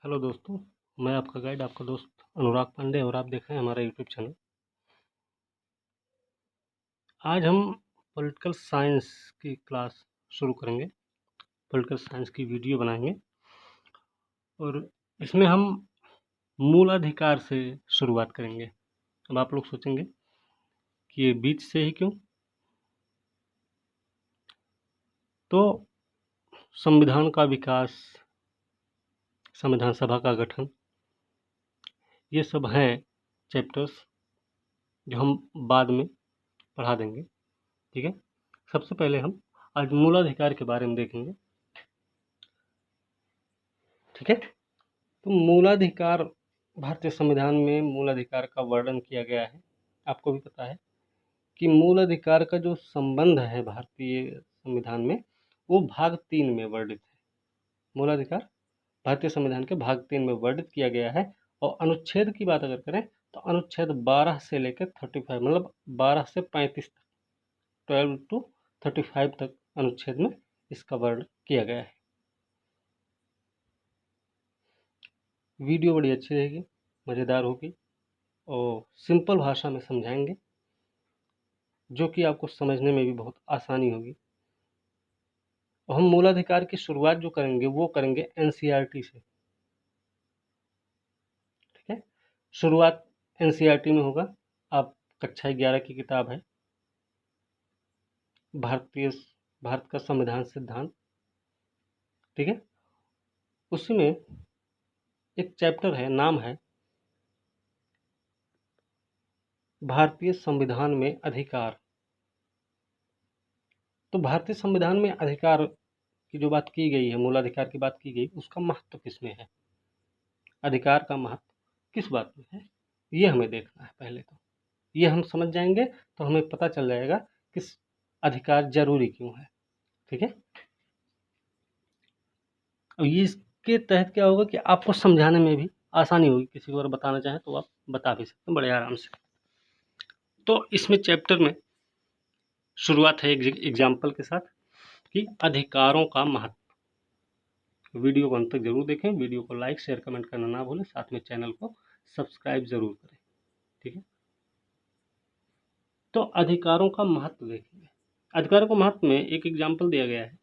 Hello दोस्तों, मैं आपका गाइड, आपका दोस्त अनुराग पांडे और आप देख रहे हैं हमारा यूट्यूब चैनल। आज हम पॉलिटिकल साइंस की क्लास शुरू करेंगे। पॉलिटिकल साइंस की वीडियो बनाएंगे और इसमें हम मूलाधिकार से शुरुआत करेंगे। अब आप लोग सोचेंगे कि ये बीच से ही क्यों? तो संविधान का विकास, संविधान सभा का गठन, ये सब हैं चैप्टर्स जो हम बाद में पढ़ा देंगे। ठीक है, सबसे पहले हम आज मूलाधिकार के बारे में देखेंगे। ठीक है, तो मूलाधिकार, भारतीय संविधान में मूलाधिकार का वर्णन किया गया है। आपको भी पता है कि मूलाधिकार का जो संबंध है भारतीय संविधान में, वो भाग 3 में वर्णित है। मूलाधिकार भारतीय संविधान के भाग 3 में वर्णित किया गया है। और अनुच्छेद की बात अगर करें तो अनुच्छेद 12 से लेकर 35, मतलब 12 से 35 तक, 12 to 35 तक अनुच्छेद में इसका वर्णन किया गया है। वीडियो बड़ी अच्छी रहेगी, मज़ेदार होगी और सिंपल भाषा में समझाएंगे, जो कि आपको समझने में भी बहुत आसानी होगी। और हम मूलाधिकार की शुरुआत जो करेंगे वो करेंगे एनसीईआरटी से। ठीक है, शुरुआत एनसीईआरटी में होगा। आप कक्षा 11 की किताब है भारत का संविधान सिद्धांत। ठीक है, उसमें एक चैप्टर है, नाम है भारतीय संविधान में अधिकार। तो भारतीय संविधान में अधिकार की जो बात की गई है, मूलाधिकार की बात की गई, उसका महत्व किसमें है, अधिकार का महत्व किस बात में है, ये हमें देखना है। पहले तो ये हम समझ जाएंगे तो हमें पता चल जाएगा कि अधिकार जरूरी क्यों है। ठीक है, और इसके तहत क्या होगा कि आपको समझाने में भी आसानी होगी। किसी को अगर बताना चाहें तो आप बता भी सकते हैं बड़े आराम से। तो इसमें चैप्टर में शुरुआत है एक एग्जाम्पल के साथ कि अधिकारों का महत्व। वीडियो को अंत तक जरूर देखें, वीडियो को लाइक शेयर कमेंट करना ना भूलें, साथ में चैनल को सब्सक्राइब जरूर करें। ठीक है, तो अधिकारों का महत्व देखेंगे। अधिकारों का महत्व में एक एग्जाम्पल दिया गया है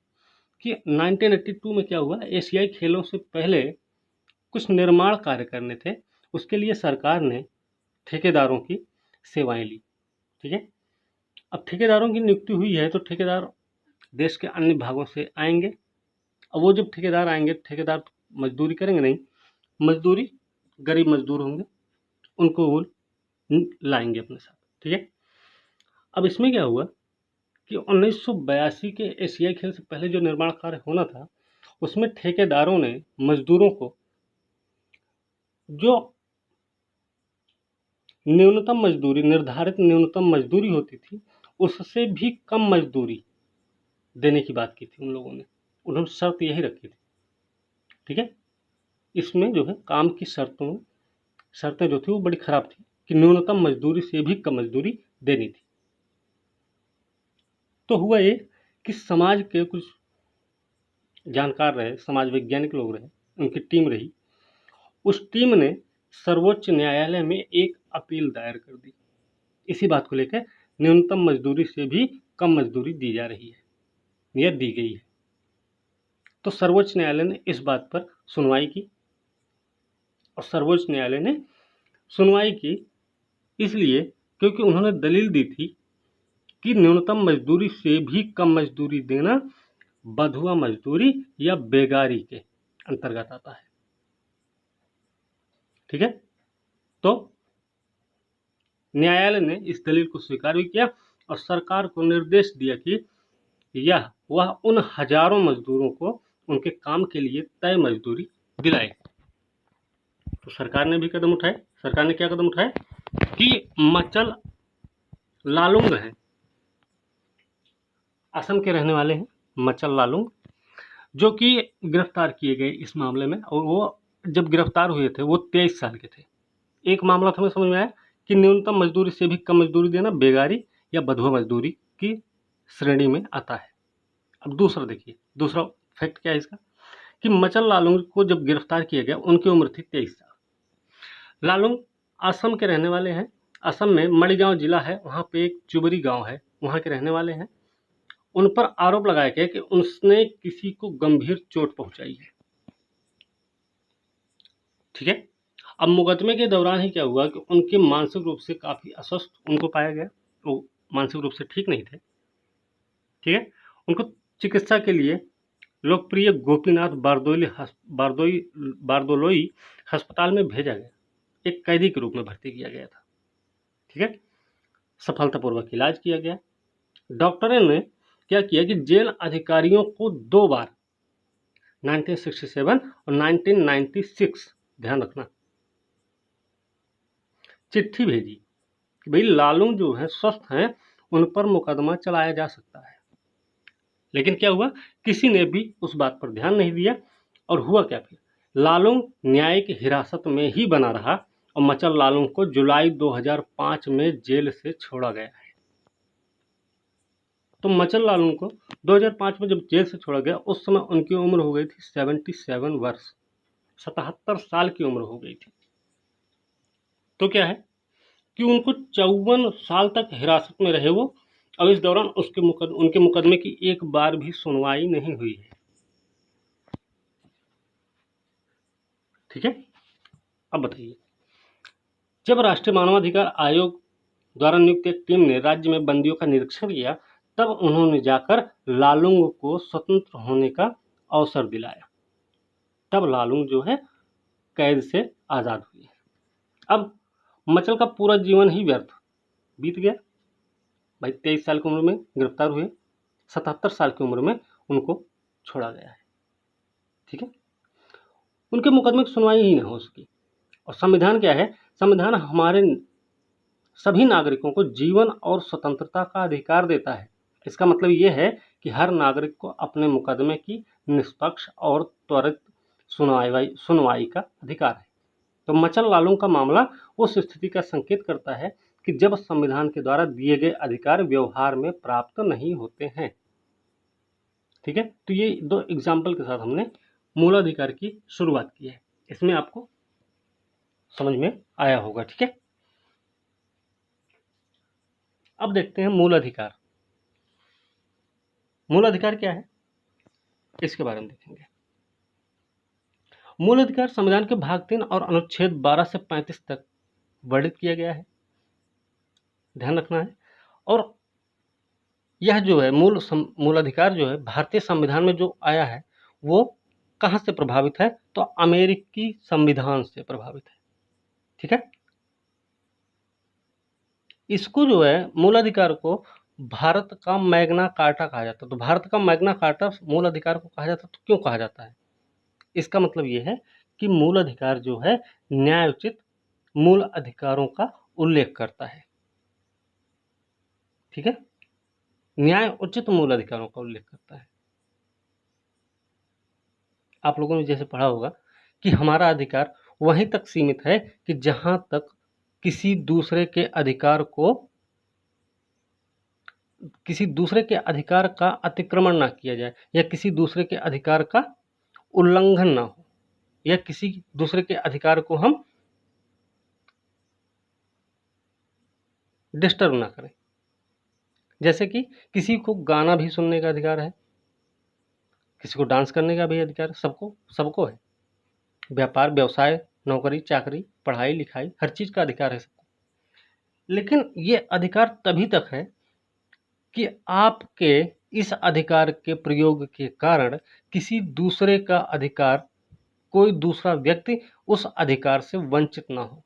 कि 1982 में क्या हुआ, एशियाई खेलों से पहले कुछ निर्माण कार्य करने थे। उसके लिए सरकार ने ठेकेदारों की सेवाएं ली। ठीक है, अब ठेकेदारों की नियुक्ति हुई है तो ठेकेदार देश के अन्य भागों से आएंगे। अब वो जब ठेकेदार आएंगे, ठेकेदार मजदूरी करेंगे नहीं, मजदूरी गरीब मजदूर होंगे, उनको वो लाएंगे अपने साथ। ठीक है, अब इसमें क्या हुआ कि 1982 के एशियाई खेल से पहले जो निर्माण कार्य होना था, उसमें ठेकेदारों ने मजदूरों को जो न्यूनतम मजदूरी, निर्धारित न्यूनतम मजदूरी होती थी, उससे भी कम मजदूरी देने की बात की थी उन लोगों ने। उन्होंने शर्त यही रखी थी। ठीक है, इसमें जो है काम की शर्तें जो थी वो बड़ी खराब थी कि न्यूनतम मजदूरी से भी कम मजदूरी देनी थी। तो हुआ ये कि समाज के कुछ जानकार रहे, समाज वैज्ञानिक लोग रहे, उनकी टीम रही। उस टीम ने सर्वोच्च न्यायालय में एक अपील दायर कर दी इसी बात को लेकर, न्यूनतम मजदूरी से भी कम मजदूरी दी जा रही है या दी गई है। तो सर्वोच्च न्यायालय ने इस बात पर सुनवाई की, और सर्वोच्च न्यायालय ने सुनवाई की इसलिए क्योंकि उन्होंने दलील दी थी कि न्यूनतम मजदूरी से भी कम मजदूरी देना बंधुआ मजदूरी या बेगारी के अंतर्गत आता है। ठीक है, तो न्यायालय ने इस दलील को स्वीकार भी किया और सरकार को निर्देश दिया कि वह उन हजारों मजदूरों को उनके काम के लिए तय मजदूरी दिलाए। तो सरकार ने भी कदम उठाए। सरकार ने क्या कदम उठाए कि मचल लालुंग हैं, असम के रहने वाले हैं मचल लालुंग, जो कि गिरफ्तार किए गए इस मामले में। और वो जब गिरफ्तार हुए थे वो 23 साल के थे। एक मामला हमें समझ में आया कि न्यूनतम मजदूरी से भी कम मजदूरी देना बेगारी या बंधुआ मजदूरी की श्रेणी में आता है। अब दूसरा देखिए, दूसरा फैक्ट क्या है इसका कि मचल लालुंग को जब गिरफ्तार किया गया उनकी उम्र थी 23 साल। लालुंग असम के रहने वाले हैं। असम में मणिगांव जिला है, वहाँ पे एक चुबरी गांव है, वहाँ के रहने वाले हैं। उन पर आरोप लगाया गया कि उसने किसी को गंभीर चोट पहुंचाई है। ठीक है। अब मुकदमे के दौरान ही क्या हुआ कि उनके मानसिक रूप से काफ़ी अस्वस्थ उनको पाया गया, वो मानसिक रूप से ठीक नहीं थे। ठीक है। उनको चिकित्सा के लिए लोकप्रिय गोपीनाथ बारदोलोई अस्पताल में भेजा गया, एक कैदी के रूप में भर्ती किया गया था। ठीक है। सफलतापूर्वक इलाज किया गया। डॉक्टरों ने क्या किया कि जेल अधिकारियों को 2 बार 1967 और 1996, ध्यान रखना, चिट्ठी भेजी कि भाई लालू जो है स्वस्थ हैं, उन पर मुकदमा चलाया जा सकता है। लेकिन क्या हुआ, किसी ने भी उस बात पर ध्यान नहीं दिया। और हुआ क्या फिर, लालू न्यायिक हिरासत में ही बना रहा और मचल लालू को जुलाई 2005 में जेल से छोड़ा गया है। तो मचल लालू को 2005 में जब जेल से छोड़ा गया, उस समय उनकी उम्र हो गई थी 77 वर्ष, 77 साल की उम्र हो गई थी। तो क्या है कि उनको 54 साल तक हिरासत में रहे वो, और इस दौरान उनके मुकदमे की एक बार भी सुनवाई नहीं हुई है। ठीक है। अब बताइए, जब राष्ट्रीय मानवाधिकार आयोग द्वारा नियुक्त एक टीम ने राज्य में बंदियों का निरीक्षण किया, तब उन्होंने जाकर लालुंग को स्वतंत्र होने का अवसर दिलाया। तब लालुंग जो है कैद से आज़ाद हुए। अब मचल का पूरा जीवन ही व्यर्थ बीत गया। भाई 23 साल की उम्र में गिरफ्तार हुए, 77 साल की उम्र में उनको छोड़ा गया है। ठीक है। उनके मुकदमे की सुनवाई ही नहीं हो सकी। और संविधान क्या है, संविधान हमारे सभी नागरिकों को जीवन और स्वतंत्रता का अधिकार देता है। इसका मतलब ये है कि हर नागरिक को अपने मुकदमे की निष्पक्ष और त्वरित सुनवाई का अधिकार है। तो मचल लालू का मामला उस स्थिति का संकेत करता है कि जब संविधान के द्वारा दिए गए अधिकार व्यवहार में प्राप्त नहीं होते हैं। ठीक है। तो ये 2 एग्जाम्पल के साथ हमने मूलाधिकार की शुरुआत की है। इसमें आपको समझ में आया होगा। ठीक है। अब देखते हैं मूल अधिकार। मूल अधिकार क्या है, इसके बारे में देखेंगे। मूल अधिकार संविधान के भाग 3 और अनुच्छेद 12 से 35 तक वर्णित किया गया है, ध्यान रखना है। और यह जो है मूल अधिकार जो है भारतीय संविधान में जो आया है, वो कहाँ से प्रभावित है, तो अमेरिकी संविधान से प्रभावित है। ठीक है। इसको जो है मूल अधिकार को भारत का मैग्ना कार्टा कहा जाता है। तो भारत का मैग्ना कार्टा मूल अधिकार को कहा जाता है। तो क्यों कहा जाता है, इसका मतलब ये है कि मूल अधिकार जो है न्यायोचित मूल अधिकारों का उल्लेख करता है। ठीक है। न्याय उचित मूल अधिकारों का उल्लेख करता है। आप लोगों ने जैसे पढ़ा होगा कि हमारा अधिकार वहीं तक सीमित है कि जहां तक किसी दूसरे के अधिकार का अतिक्रमण ना किया जाए, या किसी दूसरे के अधिकार का उल्लंघन ना हो, या किसी दूसरे के अधिकार को हम डिस्टर्ब ना करें। जैसे कि किसी को गाना भी सुनने का अधिकार है, किसी को डांस करने का भी अधिकार, सबको है। व्यापार व्यवसाय, नौकरी चाकरी, पढ़ाई लिखाई, हर चीज़ का अधिकार है सबको। लेकिन ये अधिकार तभी तक है कि आपके इस अधिकार के प्रयोग के कारण किसी दूसरे का अधिकार, कोई दूसरा व्यक्ति उस अधिकार से वंचित ना हो।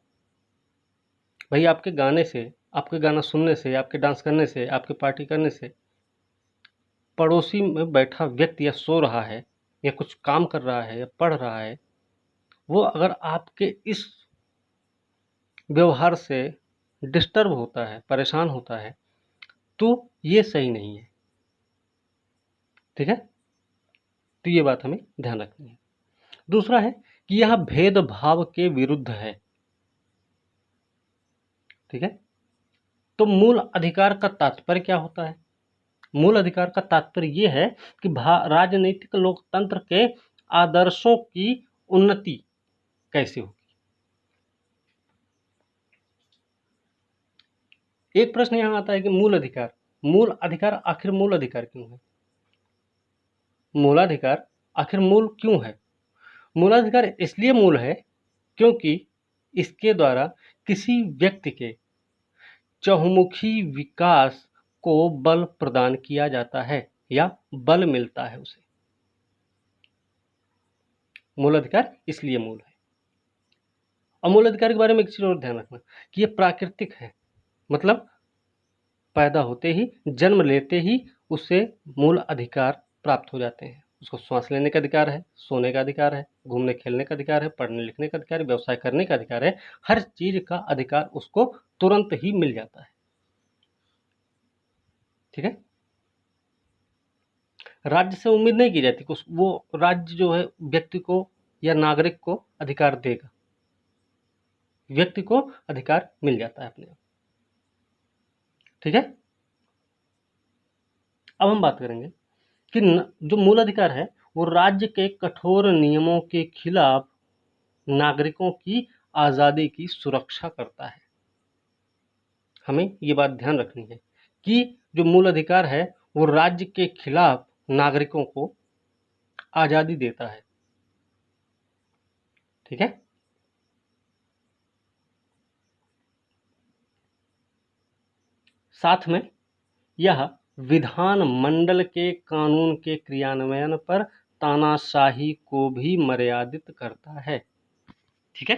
भाई आपके गाने से, आपके गाना सुनने से, आपके डांस करने से, आपके पार्टी करने से पड़ोसी में बैठा व्यक्ति या सो रहा है, या कुछ काम कर रहा है, या पढ़ रहा है, वो अगर आपके इस व्यवहार से डिस्टर्ब होता है, परेशान होता है, तो ये सही नहीं है। ठीक है। तो ये बात हमें ध्यान रखनी है। दूसरा है कि यह भेदभाव के विरुद्ध है। ठीक है। तो मूल अधिकार का तात्पर्य क्या होता है? मूल अधिकार का तात्पर्य यह है कि राजनीतिक लोकतंत्र के आदर्शों की उन्नति कैसे होगी। एक प्रश्न यहाँ आता है कि मूल अधिकार आखिर मूल अधिकार क्यों है? मूलाधिकार आखिर मूल क्यों है? मूलाधिकार इसलिए मूल है क्योंकि इसके द्वारा किसी व्यक्ति के चहुमुखी विकास को बल प्रदान किया जाता है या बल मिलता है उसे। मूलाधिकार इसलिए मूल है। और मूलाधिकार के बारे में एक चीज और ध्यान रखना कि ये प्राकृतिक है, मतलब पैदा होते ही, जन्म लेते ही उसे मूल अधिकार प्राप्त हो जाते हैं। उसको श्वास लेने का अधिकार है, सोने का अधिकार है, घूमने खेलने का अधिकार है, पढ़ने लिखने का अधिकार है, व्यवसाय करने का अधिकार है। हर चीज का अधिकार उसको तुरंत ही मिल जाता है। ठीक है। राज्य से उम्मीद नहीं की जाती कि वो राज्य जो है व्यक्ति को या नागरिक को अधिकार देगा। व्यक्ति को अधिकार मिल जाता है अपने आप। ठीक है। अब हम बात करेंगे कि जो मूल अधिकार है वो राज्य के कठोर नियमों के खिलाफ नागरिकों की आजादी की सुरक्षा करता है। हमें ये बात ध्यान रखनी है कि जो मूल अधिकार है वो राज्य के खिलाफ नागरिकों को आजादी देता है। ठीक है। साथ में यह विधान मंडल के कानून के क्रियान्वयन पर तानाशाही को भी मर्यादित करता है। ठीक है।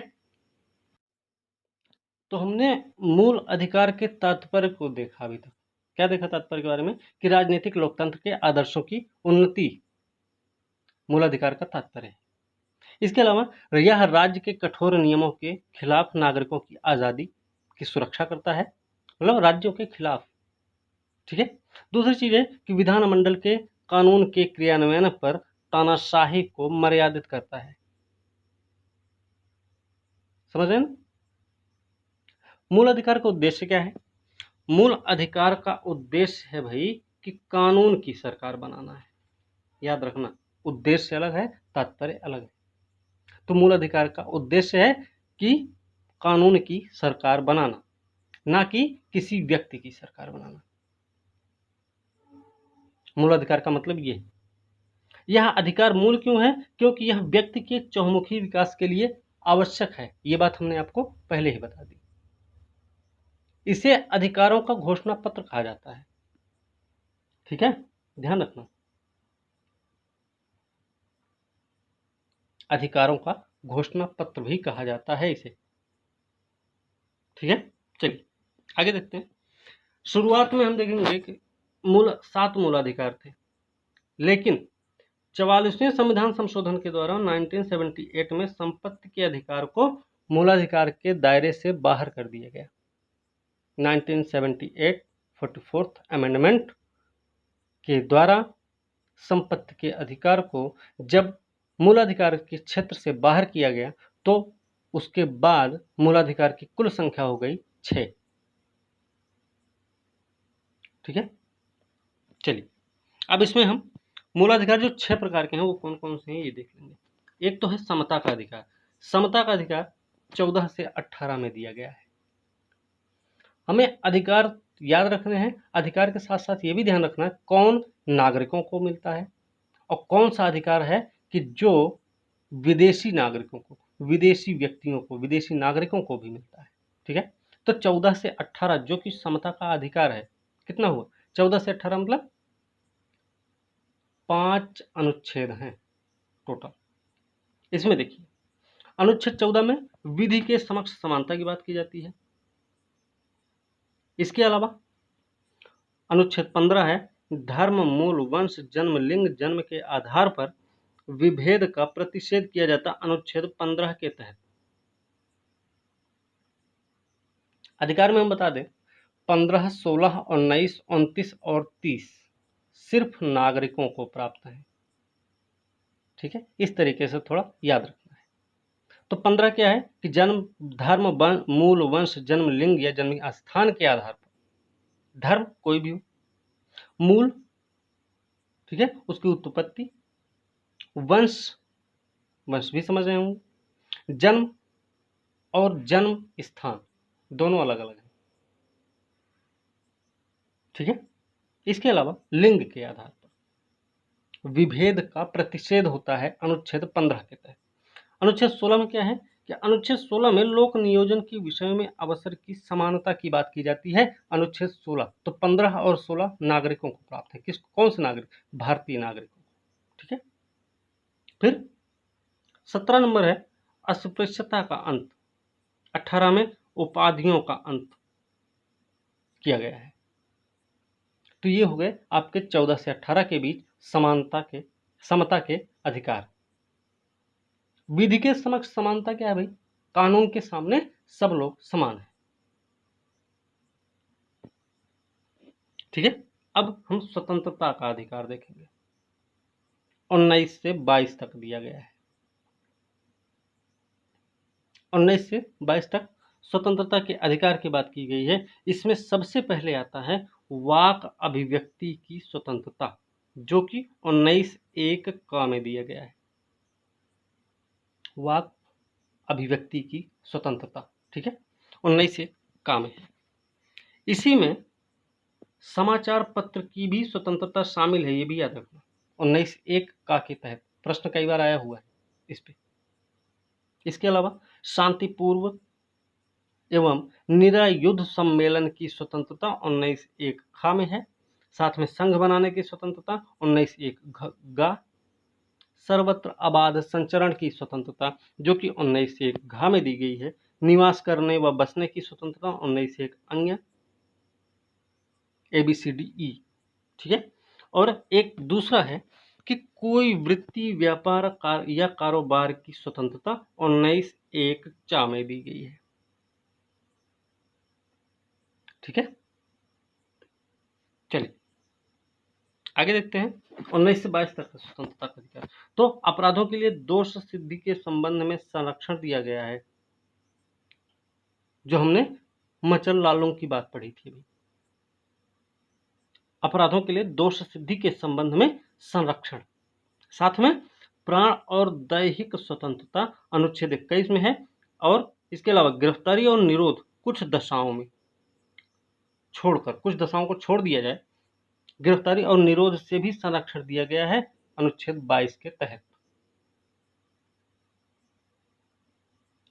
तो हमने मूल अधिकार के तात्पर्य को देखा अभी तक। क्या देखा तात्पर्य के बारे में कि राजनीतिक लोकतंत्र के आदर्शों की उन्नति मूल अधिकार का तात्पर्य है। इसके अलावा यह राज्य के कठोर नियमों के खिलाफ नागरिकों की आजादी की सुरक्षा करता है, मतलब राज्यों के खिलाफ। ठीक है। दूसरी चीज है कि विधानमंडल के कानून के क्रियान्वयन पर तानाशाही को मर्यादित करता है। समझ रहे हैं ना? मूल अधिकार का उद्देश्य क्या है? मूल अधिकार का उद्देश्य है भाई कि कानून की सरकार बनाना है। याद रखना, उद्देश्य अलग है, तात्पर्य अलग है। तो मूल अधिकार का उद्देश्य है कि कानून की सरकार बनाना, ना कि किसी व्यक्ति की सरकार बनाना। मूल अधिकार का मतलब ये है। यह अधिकार मूल क्यों है? क्योंकि यह व्यक्ति के चहुमुखी विकास के लिए आवश्यक है। ये बात हमने आपको पहले ही बता दी। इसे अधिकारों का घोषणा पत्र कहा जाता है। ठीक है, ध्यान रखना, अधिकारों का घोषणा पत्र भी कहा जाता है इसे। ठीक है, चलिए आगे देखते हैं। शुरुआत में हम देखेंगे कि 7 मूलाधिकार थे, लेकिन 44वें संविधान संशोधन के द्वारा 1978 में संपत्ति के अधिकार को मूलाधिकार के दायरे से बाहर कर दिया गया। 1978 44th अमेंडमेंट के द्वारा संपत्ति के अधिकार को जब मूलाधिकार के क्षेत्र से बाहर किया गया तो उसके बाद मूलाधिकार की कुल संख्या हो गई 6। ठीक है, चलिए अब इसमें हम मूलाधिकार जो 6 प्रकार के हैं वो कौन कौन से हैं ये देख लेंगे। एक तो है समता का अधिकार। समता का अधिकार 14 से 18 में दिया गया है। हमें अधिकार याद रखने हैं, अधिकार के साथ साथ ये भी ध्यान रखना है कौन नागरिकों को मिलता है और कौन सा अधिकार है कि जो विदेशी नागरिकों को, विदेशी व्यक्तियों को, विदेशी नागरिकों को भी मिलता है। ठीक है, तो 14 से 18 जो कि समता का अधिकार है, कितना हुआ 14 से 18 मतलब 5 अनुच्छेद हैं टोटल। इसमें देखिए अनुच्छेद 14 में विधि के समक्ष समानता की बात की जाती है। इसके अलावा अनुच्छेद 15 है धर्म, मूल, वंश, जन्म, लिंग, जन्म के आधार पर विभेद का प्रतिषेध किया जाता अनुच्छेद 15 के तहत। अधिकार में हम बता दें 15, 16, 19, 29 और 30 सिर्फ नागरिकों को प्राप्त है। ठीक है, इस तरीके से थोड़ा याद रखना है। तो 15 क्या है कि जन्म, धर्म, मूल, वंश, जन्म, लिंग या जन्म स्थान के आधार पर, धर्म कोई भी हो, मूल, ठीक है, उसकी उत्पत्ति, वंश वंश भी समझ रहे होंगे। जन्म और जन्म स्थान दोनों अलग अलग हैं, ठीक है। इसके अलावा लिंग के आधार पर विभेद का प्रतिषेध होता है अनुच्छेद 15 के तहत। अनुच्छेद 16 में क्या है कि अनुच्छेद 16 में लोक नियोजन के विषय में अवसर की समानता की बात की जाती है। अनुच्छेद 16 तो 15 और 16 नागरिकों को प्राप्त है। किस कौन से नागरिक? भारतीय नागरिकों को, ठीक है। फिर 17 नंबर है अस्पृश्यता का अंत। 18 में उपाधियों का अंत किया गया है। तो ये हो गए आपके 14 से 18 के बीच समता के अधिकार। विधि के समक्ष समानता क्या है भाई? कानून के सामने सब लोग समान हैं, ठीक है। अब हम स्वतंत्रता का अधिकार देखेंगे। 19 से 22 तक दिया गया है। 19 से 22 तक स्वतंत्रता के अधिकार की बात की गई है। इसमें सबसे पहले आता है वाक अभिव्यक्ति की स्वतंत्रता, जो कि 19(1) क में दिया गया है। वाक अभिव्यक्ति की स्वतंत्रता, ठीक है, 19(1) क में है। इसी में समाचार पत्र की भी स्वतंत्रता शामिल है, ये भी याद रखना। 19(1) क के तहत प्रश्न कई बार आया हुआ है इस पे। इसके अलावा शांतिपूर्व एवं निरायुध सम्मेलन की स्वतंत्रता 19(1) ख में है। साथ में संघ बनाने की स्वतंत्रता 19(1) ग। सर्वत्र अबाध संचरण की स्वतंत्रता जो कि 19(1) घ में दी गई है। निवास करने व बसने की स्वतंत्रता 19(1) अंग ABCDE, ठीक है। और एक दूसरा है कि कोई वृत्ति व्यापार या कारोबार की स्वतंत्रता 19(1) च में दी गई है, ठीक है। चलिए आगे देखते हैं 19 से 22 तक स्वतंत्रता का अधिकार। तो अपराधों के लिए दोष सिद्धि के संबंध में संरक्षण दिया गया है, जो हमने मचल लालों की बात पढ़ी थी अभी। अपराधों के लिए दोष सिद्धि के संबंध में संरक्षण, साथ में प्राण और दैहिक स्वतंत्रता अनुच्छेद 21 में है। और इसके अलावा गिरफ्तारी और निरोध कुछ दशाओं में छोड़कर, कुछ दशाओं को छोड़ दिया जाए, गिरफ्तारी और निरोध से भी संरक्षण दिया गया है अनुच्छेद 22 के तहत,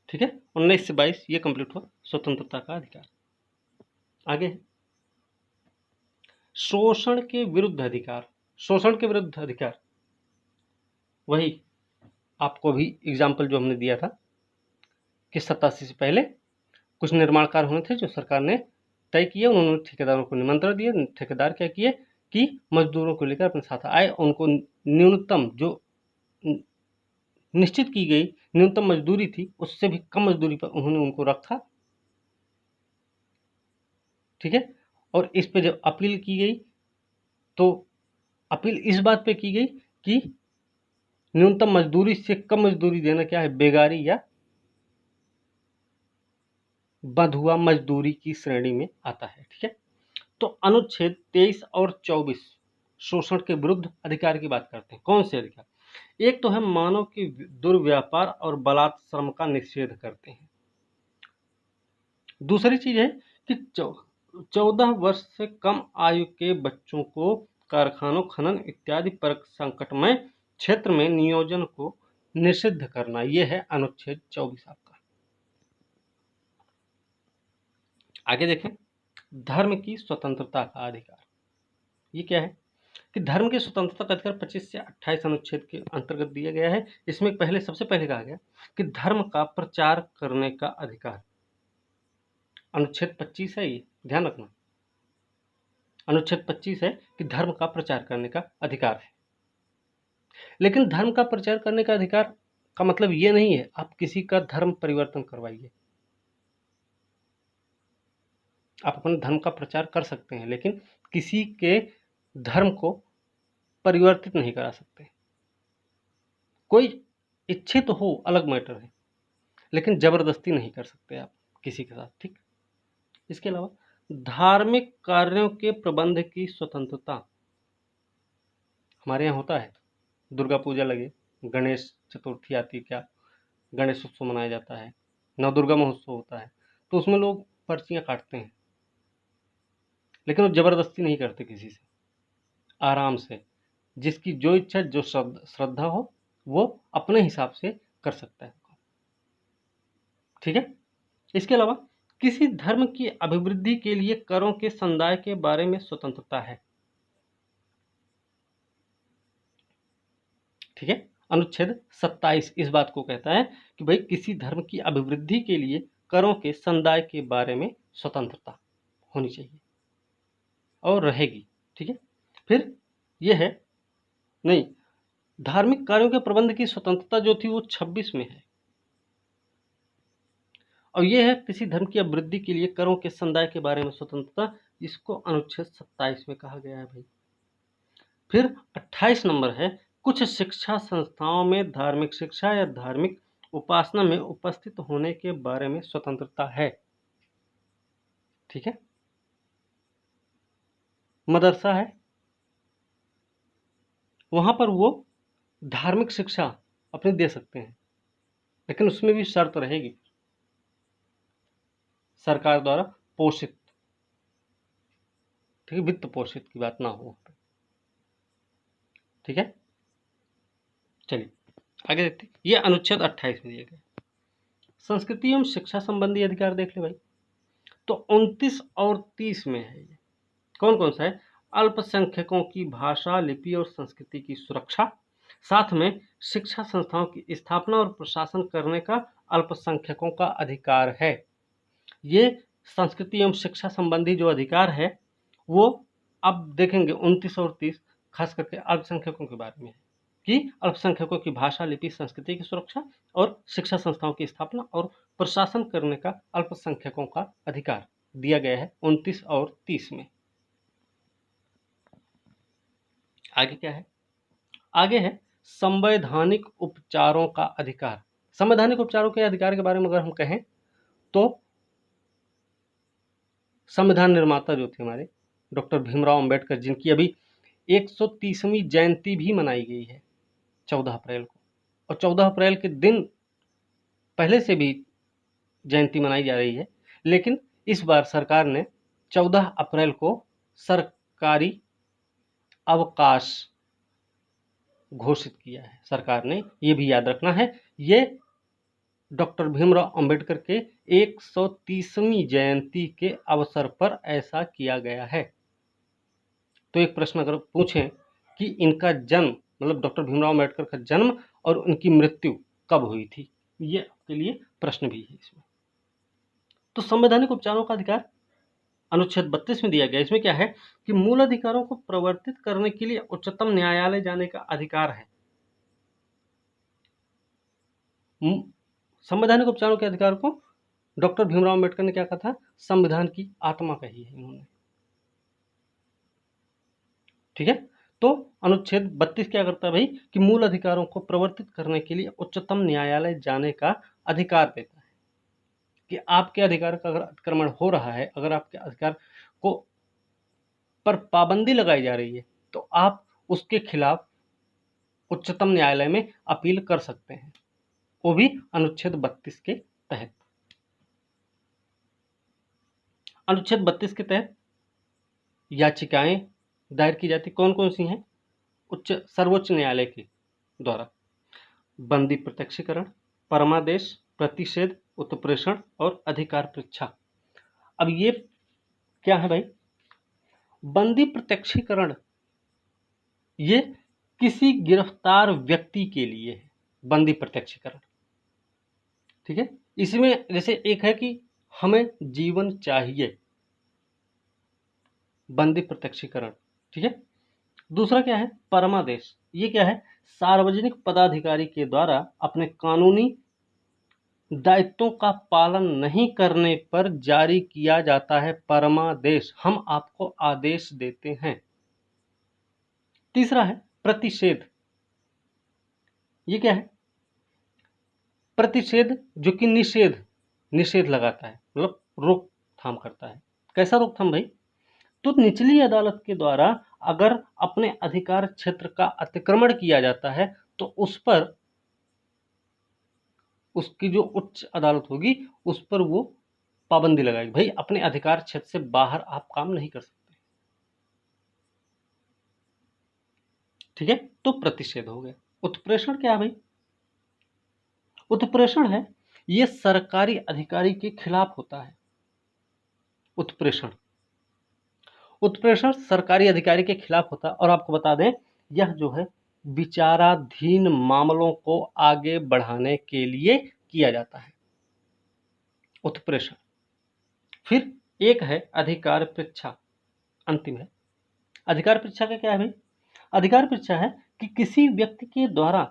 ठीक है। 19 से 22 ये कंप्लीट हुआ स्वतंत्रता का अधिकार। आगे शोषण के विरुद्ध अधिकार। शोषण के विरुद्ध अधिकार वही आपको भी एग्जाम्पल जो हमने दिया था कि 87 से पहले कुछ निर्माण कार्य होने थे जो सरकार ने तय किए। उन्होंने ठेकेदारों को निमंत्रण दिए। ठेकेदार क्या किए कि मजदूरों को लेकर अपने साथ आए, उनको न्यूनतम जो निश्चित की गई न्यूनतम मजदूरी थी उससे भी कम मजदूरी पर उन्होंने उनको रखा, ठीक है। और इस पे जब अपील की गई तो अपील इस बात पे की गई कि न्यूनतम मजदूरी से कम मजदूरी देना क्या है, बेगारी या बंधुआ मजदूरी की श्रेणी में आता है, ठीक है। तो अनुच्छेद 23 और 24 शोषण के विरुद्ध अधिकार की बात करते हैं। कौन से अधिकार? एक तो है मानव के दुर्व्यापार और बलात् श्रम का निषेध करते हैं। दूसरी चीज है कि 14 वर्ष से कम आयु के बच्चों को कारखानों, खनन इत्यादि पर संकटमय क्षेत्र में नियोजन को निषिद्ध करना, यह है अनुच्छेद 24 आपका। आगे देखें धर्म की स्वतंत्रता का अधिकार। ये क्या है कि धर्म की स्वतंत्रता का अधिकार 25 से 28 अनुच्छेद के अंतर्गत दिया गया है। इसमें सबसे पहले कहा गया कि धर्म का प्रचार करने का अधिकार। अनुच्छेद 25 है, ये ध्यान रखना। अनुच्छेद 25 है कि धर्म का प्रचार करने का अधिकार है। लेकिन धर्म का प्रचार करने का अधिकार का मतलब ये नहीं है आप किसी का धर्म परिवर्तन करवाइए। आप अपने धर्म का प्रचार कर सकते हैं लेकिन किसी के धर्म को परिवर्तित नहीं करा सकते। कोई इच्छित हो अलग मैटर है, लेकिन जबरदस्ती नहीं कर सकते आप किसी के साथ, ठीक। इसके अलावा धार्मिक कार्यों के प्रबंध की स्वतंत्रता। हमारे यहाँ होता है दुर्गा पूजा लगे, गणेश चतुर्थी आती है, क्या गणेश उत्सव मनाया जाता है, नवदुर्गा महोत्सव होता है, तो उसमें लोग पर्चियाँ काटते हैं, लेकिन वो ज़बरदस्ती नहीं करते किसी से, आराम से। जिसकी जो इच्छा, जो श्रद्धा हो, वो अपने हिसाब से कर सकता है। ठीक है। इसके अलावा किसी धर्म की अभिवृद्धि के लिए करों के समुदाय के बारे में स्वतंत्रता है। ठीक है। अनुच्छेद 27 इस बात को कहता है कि भाई किसी धर्म की अभिवृद्धि के लिए करों के समुदाय के बारे में स्वतंत्रता होनी चाहिए और रहेगी। ठीक है। फिर यह है, नहीं, धार्मिक कार्यों के प्रबंध की स्वतंत्रता जो थी वो 26 में है, और यह है किसी धर्म की अभिवृद्धि के लिए करों के समुदाय के बारे में स्वतंत्रता, इसको अनुच्छेद 27 में कहा गया है भाई। फिर 28 नंबर है, कुछ शिक्षा संस्थाओं में धार्मिक शिक्षा या धार्मिक उपासना में उपस्थित होने के बारे में स्वतंत्रता है। ठीक है। मदरसा है, वहां पर वो धार्मिक शिक्षा अपनी दे सकते हैं, लेकिन उसमें भी शर्त रहेगी, सरकार द्वारा पोषित। ठीक है, वित्त पोषित की बात ना हो। ठीक है। चलिए आगे देखते हैं। ये अनुच्छेद 28 में दिए गए। संस्कृति एवं शिक्षा संबंधी अधिकार देख ले भाई, तो 29 और 30 में है। ये कौन कौन सा है? अल्पसंख्यकों की भाषा, लिपि और संस्कृति की सुरक्षा, साथ में शिक्षा संस्थाओं की स्थापना और प्रशासन करने का अल्पसंख्यकों का अधिकार है। ये संस्कृति एवं शिक्षा संबंधी जो अधिकार है वो अब देखेंगे 29 और 30 खास करके अल्पसंख्यकों के बारे में है कि अल्पसंख्यकों की भाषा, लिपि, संस्कृति की सुरक्षा और शिक्षा संस्थाओं की स्थापना और प्रशासन करने का अल्पसंख्यकों का अधिकार दिया गया है 29 और 30 में। आगे क्या है? आगे है संवैधानिक उपचारों का अधिकार। संवैधानिक उपचारों के अधिकार के बारे में अगर हम कहें तो संविधान निर्माता जो थे हमारे डॉक्टर भीमराव अंबेडकर, जिनकी अभी 130वीं जयंती भी मनाई गई है 14 अप्रैल को, और 14 अप्रैल के दिन पहले से भी जयंती मनाई जा रही है, लेकिन इस बार सरकार ने 14 अप्रैल को सरकारी अवकाश घोषित किया है। सरकार ने, ये भी याद रखना है, ये डॉक्टर भीमराव अंबेडकर के 130वीं जयंती के अवसर पर ऐसा किया गया है। तो एक प्रश्न अगर पूछें कि इनका जन्म, मतलब डॉक्टर भीमराव अंबेडकर का जन्म और उनकी मृत्यु कब हुई थी, ये आपके लिए प्रश्न भी है इसमें। तो संवैधानिक उपचारों का अधिकार अनुच्छेद 32 में दिया गया। इसमें क्या है कि मूल अधिकारों को प्रवर्तित करने के लिए उच्चतम न्यायालय जाने का अधिकार है। संवैधानिक उपचारों के अधिकार को डॉक्टर भीमराव अंबेडकर ने क्या कहा था? संविधान की आत्मा कही है इन्होंने। ठीक है। तो अनुच्छेद 32 क्या करता है भाई कि मूल अधिकारों को प्रवर्तित करने के लिए उच्चतम न्यायालय जाने का अधिकार देता है कि आपके अधिकार का अगर अतिक्रमण हो रहा है, अगर आपके अधिकार को पर पाबंदी लगाई जा रही है, तो आप उसके खिलाफ उच्चतम न्यायालय में अपील कर सकते हैं, वो भी अनुच्छेद 32 के तहत। अनुच्छेद 32 के तहत याचिकाएं दायर की जाती कौन कौन सी हैं? सर्वोच्च न्यायालय के द्वारा बंदी प्रत्यक्षीकरण, परमादेश, प्रतिषेध, उत्प्रेषण और अधिकार परीक्षा। अब ये क्या है भाई? बंदी प्रत्यक्षीकरण ये किसी गिरफ्तार व्यक्ति के लिए है, बंदी प्रत्यक्षीकरण। ठीक है। इसमें जैसे एक है कि हमें जीवन चाहिए, बंदी प्रत्यक्षीकरण। ठीक है। दूसरा क्या है? परमादेश। ये क्या है? सार्वजनिक पदाधिकारी के द्वारा अपने कानूनी दायित्वों का पालन नहीं करने पर जारी किया जाता है परमादेश, हम आपको आदेश देते हैं। तीसरा है प्रतिषेध। ये क्या है? प्रतिषेध जो कि निषेध लगाता है, मतलब रोकथाम करता है। कैसा रोकथाम भाई? तो निचली अदालत के द्वारा अगर अपने अधिकार क्षेत्र का अतिक्रमण किया जाता है तो उस पर उसकी जो उच्च अदालत होगी उस पर वो पाबंदी लगाएगी, भाई अपने अधिकार क्षेत्र से बाहर आप काम नहीं कर सकते। ठीक है, तो प्रतिषेध हो गया। उत्प्रेषण क्या है भाई? उत्प्रेषण है ये सरकारी अधिकारी के खिलाफ होता है। उत्प्रेषण उत्प्रेषण सरकारी अधिकारी के खिलाफ होता है। और आपको बता दें, यह जो है विचाराधीन मामलों को आगे बढ़ाने के लिए किया जाता है उत्प्रेषण। फिर एक है अधिकार परीक्षा, अंतिम है। अधिकार परीक्षा का क्या है भाई? अधिकार परीक्षा है कि किसी व्यक्ति के द्वारा,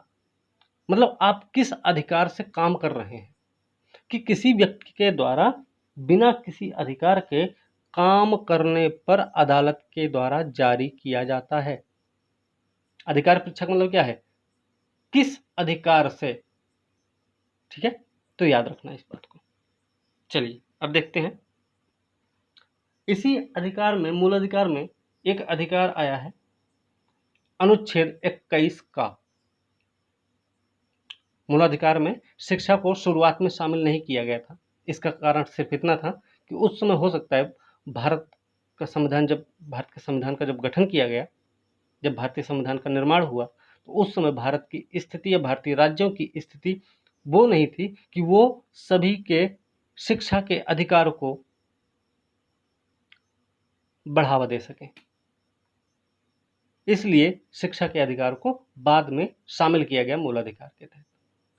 मतलब आप किस अधिकार से काम कर रहे हैं, कि किसी व्यक्ति के द्वारा बिना किसी अधिकार के काम करने पर अदालत के द्वारा जारी किया जाता है। अधिकार परीक्षा का मतलब क्या है? किस अधिकार से। ठीक है, तो याद रखना इस बात को। चलिए अब देखते हैं, इसी अधिकार में, मूल अधिकार में एक अधिकार आया है अनुच्छेद 21 का। मूलाधिकार में शिक्षा को शुरुआत में शामिल नहीं किया गया था। इसका कारण सिर्फ इतना था कि उस समय हो सकता है भारत का संविधान का जब गठन किया गया, जब भारतीय संविधान का निर्माण हुआ, तो उस समय भारत की स्थिति या भारतीय राज्यों की स्थिति वो नहीं थी कि वो सभी के शिक्षा के अधिकार को बढ़ावा दे सकें। इसलिए शिक्षा के अधिकार को बाद में शामिल किया गया मूलाधिकार के तहत।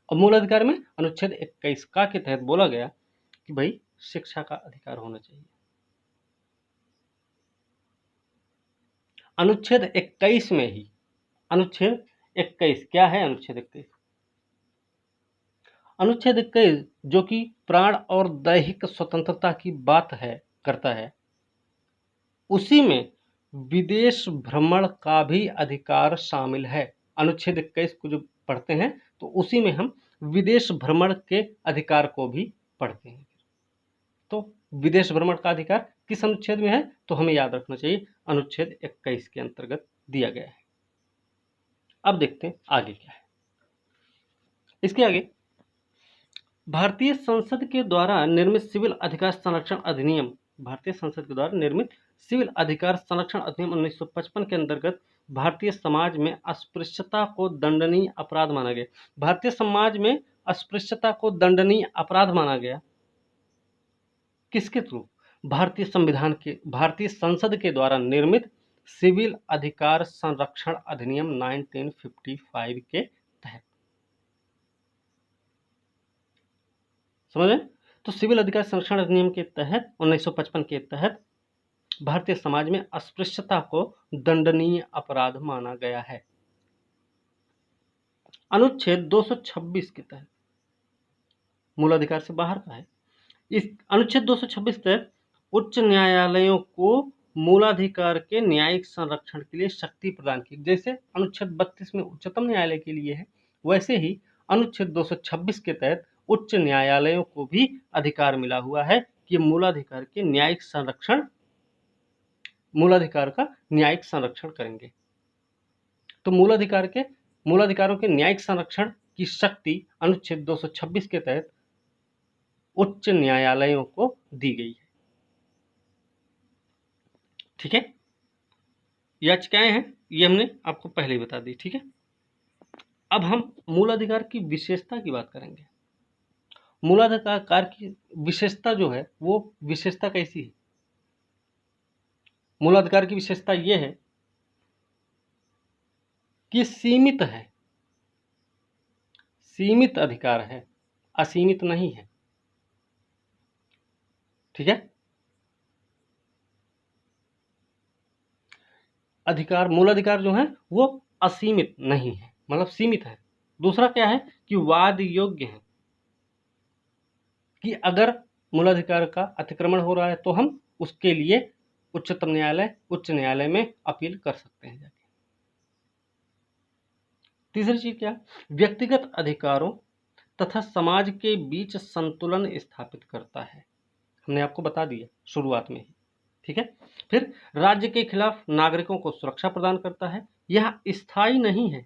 और मूलाधिकार में अनुच्छेद 21 का के तहत बोला गया कि भाई शिक्षा का अधिकार होना चाहिए। अनुच्छेद 21 में ही, अनुच्छेद 21 क्या है? अनुच्छेद 21, अनुच्छेद 21 जो कि प्राण और दैहिक स्वतंत्रता की बात है, करता है, उसी में विदेश भ्रमण का भी अधिकार शामिल है। अनुच्छेद 21 को जो पढ़ते हैं तो उसी में हम विदेश भ्रमण के अधिकार को भी पढ़ते हैं। तो विदेश भ्रमण का अधिकार किस अनुच्छेद में है? तो हमें याद रखना चाहिए अनुच्छेद 21 के अंतर्गत दिया गया है। अब देखते हैं आगे क्या है। इसके आगे, भारतीय संसद के द्वारा निर्मित सिविल अधिकार संरक्षण अधिनियम, भारतीय संसद के द्वारा निर्मित सिविल अधिकार संरक्षण अधिनियम 1955 के अंतर्गत भारतीय समाज में अस्पृश्यता को दंडनीय अपराध माना गया। भारतीय समाज में अस्पृश्यता को दंडनीय अपराध माना गया किसके थ्रू? भारतीय संविधान के, भारतीय संसद के द्वारा निर्मित सिविल अधिकार संरक्षण अधिनियम 1955 के तहत। समझ? तो सिविल अधिकार संरक्षण अधिनियम के तहत 1955 के तहत भारतीय समाज में अस्पृश्यता को दंडनीय अपराध माना गया है। अनुच्छेद 226 के तहत, मूल अधिकार से बाहर का है, इस अनुच्छेद 226 तहत उच्च न्यायालयों को मूलाधिकार के न्यायिक संरक्षण के लिए शक्ति प्रदान की। जैसे अनुच्छेद 32 में उच्चतम न्यायालय के लिए है, वैसे ही अनुच्छेद 226 के तहत उच्च न्यायालयों को भी अधिकार मिला हुआ है कि मूलाधिकार के न्यायिक संरक्षण, मूलाधिकार का न्यायिक संरक्षण करेंगे। तो मूलाधिकारों के न्यायिक संरक्षण की शक्ति अनुच्छेद 226 के तहत उच्च न्यायालयों को दी गई है। ठीक है, याचिकाएं हैं ये हमने आपको पहले ही बता दी। ठीक है, अब हम मूलाधिकार की विशेषता की बात करेंगे। मूलाधिकार की विशेषता जो है वो विशेषता कैसी है? मूलाधिकार की विशेषता ये है कि सीमित है, सीमित अधिकार है, असीमित नहीं है। ठीक है, अधिकार, मूलाधिकार जो है वो असीमित नहीं है, मतलब सीमित है। दूसरा क्या है कि वाद योग्य है, कि अगर मूलाधिकार का अतिक्रमण हो रहा है तो हम उसके लिए उच्चतम न्यायालय, उच्च न्यायालय में अपील कर सकते हैं जाके। तीसरी चीज क्या? व्यक्तिगत अधिकारों तथा समाज के बीच संतुलन स्थापित करता है। हमने आपको बता दिया शुरुआत में ही। ठीक है, फिर राज्य के खिलाफ नागरिकों को सुरक्षा प्रदान करता है। यह स्थायी नहीं है,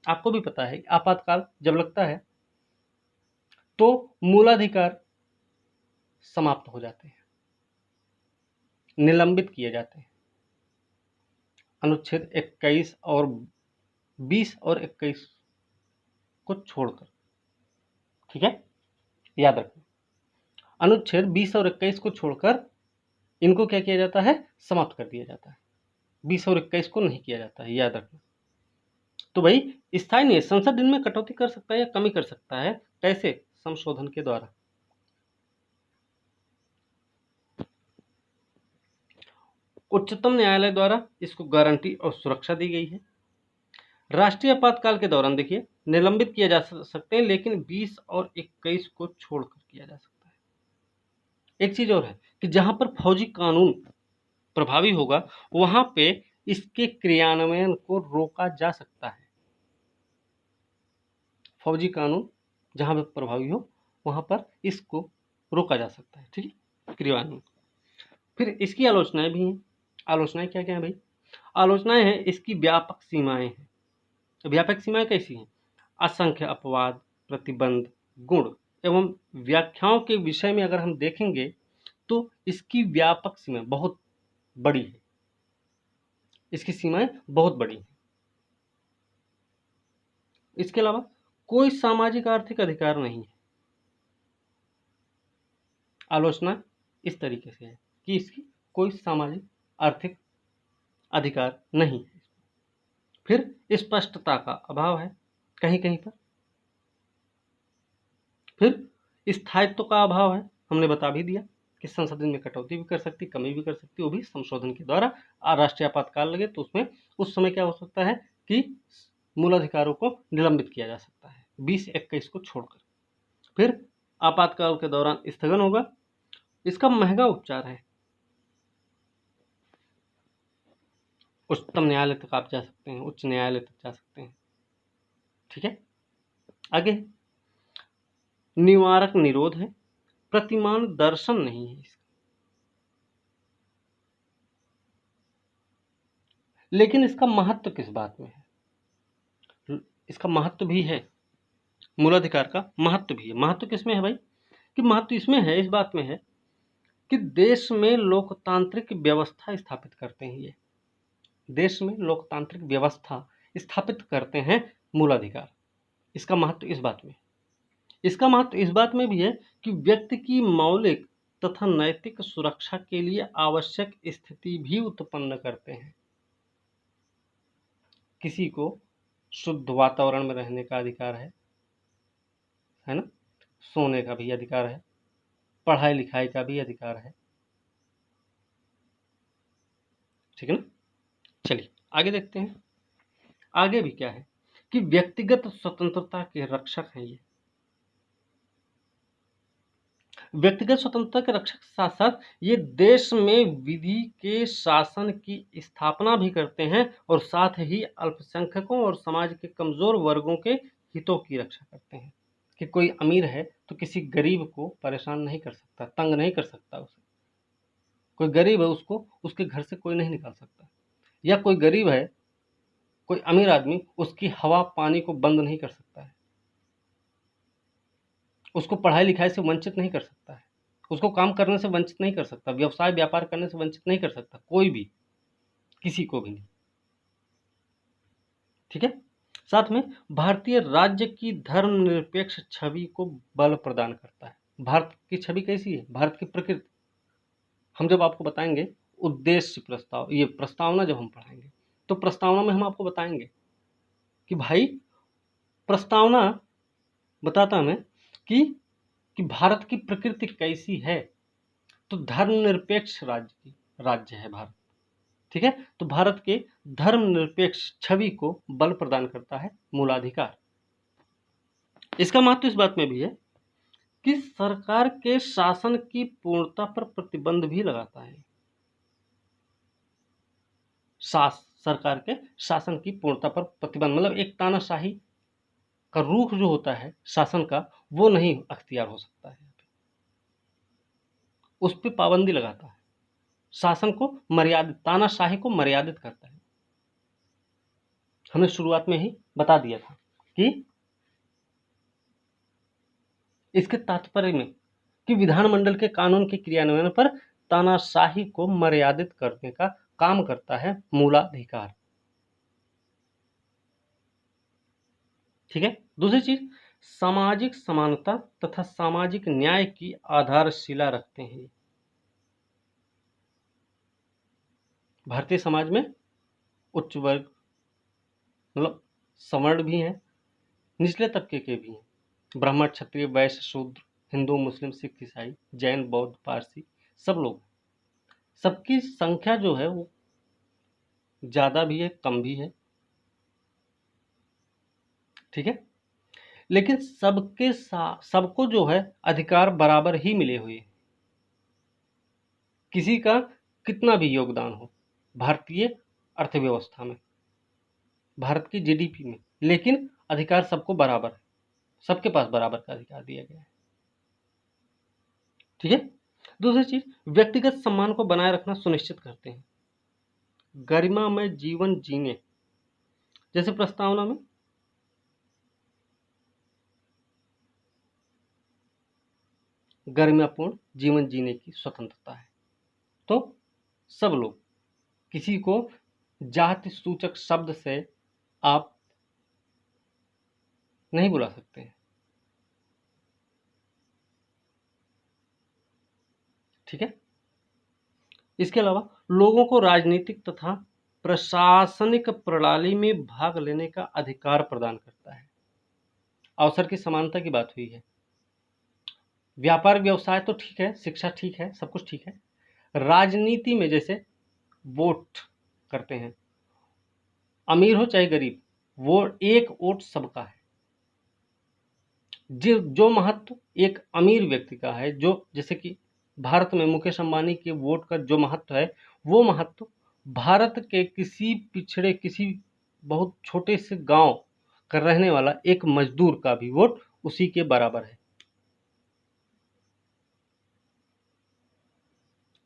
आपको भी पता है आपातकाल जब लगता है तो मूलाधिकार समाप्त हो जाते हैं, निलंबित किए जाते हैं। अनुच्छेद 21 और 20 और 21 को छोड़कर, ठीक है, याद रखना। अनुच्छेद 20 और 21 को छोड़कर इनको क्या किया जाता है, समाप्त कर दिया जाता है। 20 और 21 को नहीं किया जाता है, याद रखना। तो भाई स्थायी नहीं, संसद इनमें कटौती कर सकता है या कमी कर सकता है, कैसे, संशोधन के द्वारा। उच्चतम न्यायालय द्वारा इसको गारंटी और सुरक्षा दी गई है। राष्ट्रीय आपातकाल के दौरान देखिए निलंबित किया जा सकते हैं, लेकिन 20 और 21 को छोड़कर किया जा सकता है। एक चीज और है कि जहां पर फौजी कानून प्रभावी होगा वहां पे इसके क्रियान्वयन को रोका जा सकता है। फौजी कानून जहां पर प्रभावी हो वहां पर इसको रोका जा सकता है, ठीक है, क्रियान्वयन। फिर इसकी आलोचनाएं भी हैं। आलोचनाएं क्या क्या है भाई, आलोचनाएं हैं इसकी व्यापक सीमाएं हैं। व्यापक सीमाएं कैसी हैं, असंख्य अपवाद, प्रतिबंध, गुण एवं व्याख्याओं के विषय में अगर हम देखेंगे तो इसकी व्यापक सीमाएं बहुत बड़ी है, इसकी सीमाएं बहुत बड़ी हैं। इसके अलावा कोई सामाजिक आर्थिक अधिकार नहीं है। आलोचना इस तरीके से है कि इसकी कोई सामाजिक आर्थिक अधिकार नहीं है। फिर स्पष्टता का अभाव है कहीं कहीं पर। फिर स्थायित्व का अभाव है, हमने बता भी दिया कि संसद में कटौती भी कर सकती, कमी भी कर सकती, वो भी संशोधन के द्वारा। राष्ट्रीय आपातकाल लगे तो उसमें उस समय क्या हो सकता है कि मूलाधिकारों को निलंबित किया जा सकता है 20-21 को छोड़कर। फिर आपातकाल के दौरान स्थगन होगा। इसका महंगा उपचार है, उच्चतम न्यायालय तक आप जा सकते हैं, उच्च न्यायालय तक जा सकते हैं, ठीक है। आगे निवारक निरोध है, प्रतिमान दर्शन नहीं है इसका, लेकिन इसका महत्व किस बात में है, इसका महत्व भी है, मूलाधिकार का महत्व भी है। महत्व किसमें है भाई, कि महत्व इसमें है, इस बात में है कि देश में लोकतांत्रिक व्यवस्था स्थापित करते हैं ये, देश में लोकतांत्रिक व्यवस्था स्थापित करते हैं मूलाधिकार। इसका महत्व इस बात में, इसका महत्व इस बात में भी है कि व्यक्ति की मौलिक तथा नैतिक सुरक्षा के लिए आवश्यक स्थिति भी उत्पन्न करते हैं। किसी को शुद्ध वातावरण में रहने का अधिकार है ना, सोने का भी अधिकार है, पढ़ाई लिखाई का भी अधिकार है, ठीक है ना। चलिए आगे देखते हैं। आगे भी क्या है कि व्यक्तिगत स्वतंत्रता के रक्षक हैं ये, व्यक्तिगत स्वतंत्रता के रक्षक साथ साथ ये देश में विधि के शासन की स्थापना भी करते हैं और साथ ही अल्पसंख्यकों और समाज के कमजोर वर्गों के हितों की रक्षा करते हैं। कि कोई अमीर है तो किसी गरीब को परेशान नहीं कर सकता, तंग नहीं कर सकता उसे। कोई गरीब है उसको उसके घर से कोई नहीं निकाल सकता, या कोई गरीब है, कोई अमीर आदमी उसकी हवा पानी को बंद नहीं कर सकता है, उसको पढ़ाई लिखाई से वंचित नहीं कर सकता है, उसको काम करने से वंचित नहीं कर सकता, व्यवसाय व्यापार करने से वंचित नहीं कर सकता, कोई भी, किसी को भी नहीं, ठीक है। साथ में भारतीय राज्य की धर्मनिरपेक्ष छवि को बल प्रदान करता है। भारत की छवि कैसी है, भारत की प्रकृति हम जब आपको बताएंगे, उद्देश्य प्रस्ताव, ये प्रस्तावना जब हम पढ़ाएंगे तो प्रस्तावना में हम आपको बताएंगे कि भाई प्रस्तावना बताता मैं कि भारत की प्रकृति कैसी है, तो धर्मनिरपेक्ष राज्य है भारत, ठीक है। तो भारत के धर्मनिरपेक्ष छवि को बल प्रदान करता है मूलाधिकार। इसका महत्व इस बात में भी है कि सरकार के शासन की पूर्णता पर प्रतिबंध भी लगाता है। सरकार के शासन की पूर्णता पर प्रतिबंध मतलब एक तानाशाही का रुख जो होता है शासन का, वो नहीं अख्तियार हो सकता है, उस पर पाबंदी लगाता है, शासन को मर्यादित, तानाशाही को मर्यादित करता है। हमने शुरुआत में ही बता दिया था कि इसके तात्पर्य में कि विधानमंडल के कानून के क्रियान्वयन पर तानाशाही को मर्यादित करने का काम करता है मूलाधिकार। ठीक है। दूसरी चीज, सामाजिक समानता तथा सामाजिक न्याय की आधारशिला रखते हैं। भारतीय समाज में उच्च वर्ग मतलब सवर्ण भी हैं, निचले तबके के भी हैं, ब्राह्मण, क्षत्रिय, वैश्य, शूद्र, हिंदू, मुस्लिम, सिख, ईसाई, जैन, बौद्ध, पारसी, सब लोग, सबकी संख्या जो है वो ज्यादा भी है, कम भी है। ठीक है। लेकिन सबको जो है अधिकार बराबर ही मिले हुए हैं, किसी का कितना भी योगदान हो भारतीय अर्थव्यवस्था में, भारत की जीडीपी में, लेकिन अधिकार सबको बराबर है, सबके पास बराबर का अधिकार दिया गया है। ठीक है। दूसरी चीज, व्यक्तिगत सम्मान को बनाए रखना सुनिश्चित करते हैं, गरिमामय जीवन जीने, जैसे प्रस्तावना में गरिमापूर्ण जीवन जीने की स्वतंत्रता है। तो सब लोग, किसी को जाति सूचक शब्द से आप नहीं बुला सकते हैं। ठीक है। इसके अलावा लोगों को राजनीतिक तथा प्रशासनिक प्रणाली में भाग लेने का अधिकार प्रदान करता है। अवसर की समानता की बात हुई है। व्यापार व्यवसाय तो ठीक है, शिक्षा ठीक है, सब कुछ ठीक है। राजनीति में जैसे वोट करते हैं, अमीर हो चाहे गरीब, वो एक वोट सबका है। जो महत्व एक अमीर व्यक्ति का है, जो जैसे कि भारत में मुकेश अंबानी के वोट का जो महत्व है, वो महत्व भारत के किसी पिछड़े, किसी बहुत छोटे से गांव का रहने वाला एक मजदूर का भी वोट उसी के बराबर है।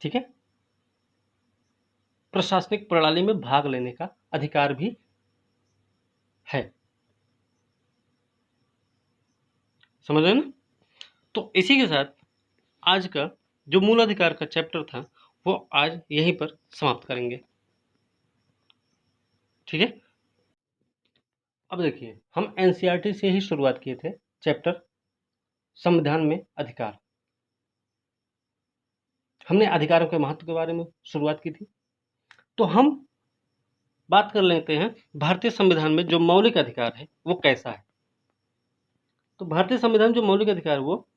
ठीक है। प्रशासनिक प्रणाली में भाग लेने का अधिकार भी है। समझ रहे ना? तो इसी के साथ आज का जो मूलाधिकार का चैप्टर था वो आज यहीं पर समाप्त करेंगे। ठीक है। अब देखिए, हम एनसीईआरटी से ही शुरुआत किए थे चैप्टर संविधान में अधिकार। हमने अधिकारों के महत्व के बारे में शुरुआत की थी। तो हम बात कर लेते हैं भारतीय संविधान में जो मौलिक अधिकार है वो कैसा है। तो भारतीय संविधान जो मौलिक अधिकार है वो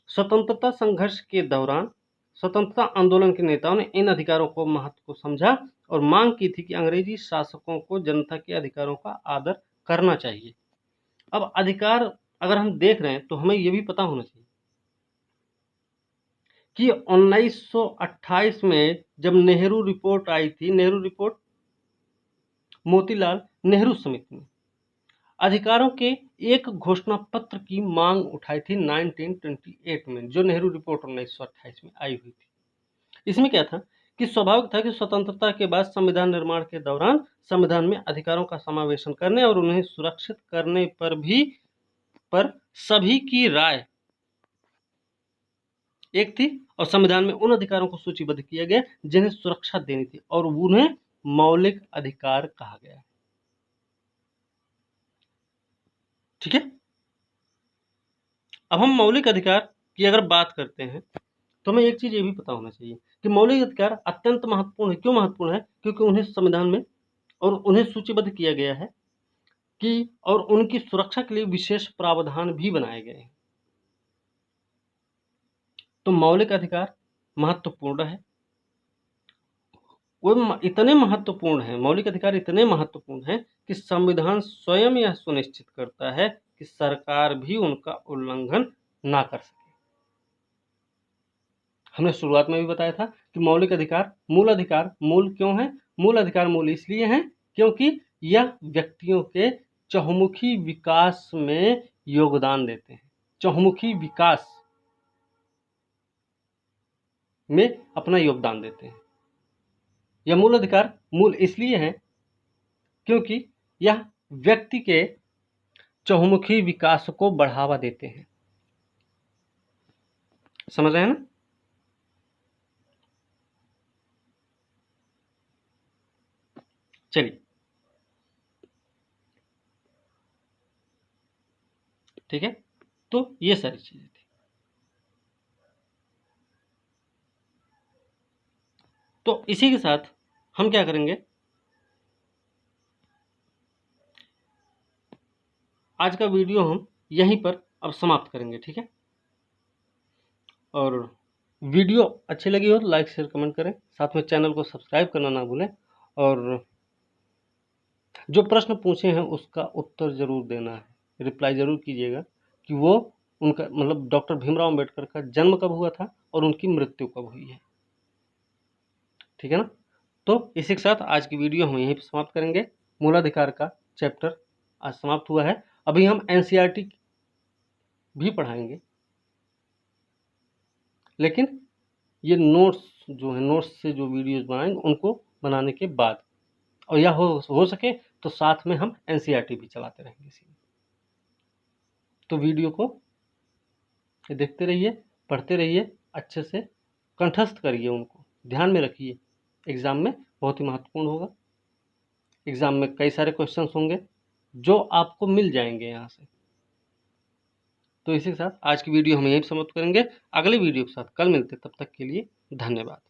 स्वतंत्रता संघर्ष के दौरान स्वतंत्रता आंदोलन के नेताओं ने इन अधिकारों को महत्व को समझा और मांग की थी कि अंग्रेजी शासकों को जनता के अधिकारों का आदर करना चाहिए। अब अधिकार अगर हम देख रहे हैं तो हमें यह भी पता होना चाहिए कि 1928 में जब नेहरू रिपोर्ट आई थी, नेहरू रिपोर्ट मोतीलाल नेहरू समिति ने अधिकारों के एक घोषणा पत्र की मांग उठाई थी 1928 में, जो नेहरू रिपोर्ट 1928 में आई हुई थी। इसमें क्या था कि स्वाभाविक था कि स्वतंत्रता के बाद संविधान निर्माण के दौरान संविधान में अधिकारों का समावेशन करने और उन्हें सुरक्षित करने पर सभी की राय एक थी और संविधान में उन अधिकारों को सूचीबद्ध किया गया जिन्हें सुरक्षा देनी थी और उन्हें मौलिक अधिकार कहा गया। ठीक है। अब हम मौलिक अधिकार की अगर बात करते हैं तो हमें एक चीज ये भी पता होना चाहिए कि मौलिक अधिकार अत्यंत महत्वपूर्ण है। क्यों महत्वपूर्ण है? क्योंकि उन्हें संविधान में और उन्हें सूचीबद्ध किया गया है कि और उनकी सुरक्षा के लिए विशेष प्रावधान भी बनाए गए हैं। तो मौलिक अधिकार महत्वपूर्ण है। वो इतने महत्वपूर्ण है, मौलिक अधिकार इतने महत्वपूर्ण है कि संविधान स्वयं यह सुनिश्चित करता है कि सरकार भी उनका उल्लंघन ना कर सके। हमने शुरुआत में भी बताया था कि मौलिक अधिकार मूल क्यों है? मूल अधिकार मूल इसलिए हैं क्योंकि यह व्यक्तियों के चहुमुखी विकास में योगदान देते हैं, चहुमुखी विकास में अपना योगदान देते हैं। यह मूल अधिकार मूल इसलिए है क्योंकि यह व्यक्ति के चहुमुखी विकास को बढ़ावा देते हैं। समझ रहे हैं ना? चलिए, ठीक है, तो ये सारी चीजें थी। तो इसी के साथ हम क्या करेंगे, आज का वीडियो हम यहीं पर अब समाप्त करेंगे, ठीक है। और वीडियो अच्छी लगी हो तो लाइक शेयर कमेंट करें, साथ में चैनल को सब्सक्राइब करना ना भूलें, और जो प्रश्न पूछे हैं उसका उत्तर जरूर देना है, रिप्लाई जरूर कीजिएगा कि वो उनका मतलब डॉक्टर भीमराव अंबेडकर का जन्म कब हुआ था और उनकी मृत्यु कब हुई है, ठीक है ना। तो इसी के साथ आज की वीडियो हम यहीं पर समाप्त करेंगे। मूलाधिकार का चैप्टर आज समाप्त हुआ है। अभी हम एनसीईआरटी भी पढ़ाएंगे, लेकिन ये नोट्स जो है, नोट्स से जो वीडियोस बनाएंगे उनको बनाने के बाद, और या हो सके तो साथ में हम एनसीईआरटी भी चलाते रहेंगे इसी में। तो वीडियो को देखते रहिए, पढ़ते रहिए, अच्छे से कंठस्थ करिए, उनको ध्यान में रखिए। एग्ज़ाम में बहुत ही महत्वपूर्ण होगा। एग्ज़ाम में कई सारे क्वेश्चंस होंगे जो आपको मिल जाएंगे यहाँ से। तो इसी के साथ आज की वीडियो हम यहीं समाप्त करेंगे। अगले वीडियो के साथ कल मिलते, तब तक के लिए धन्यवाद।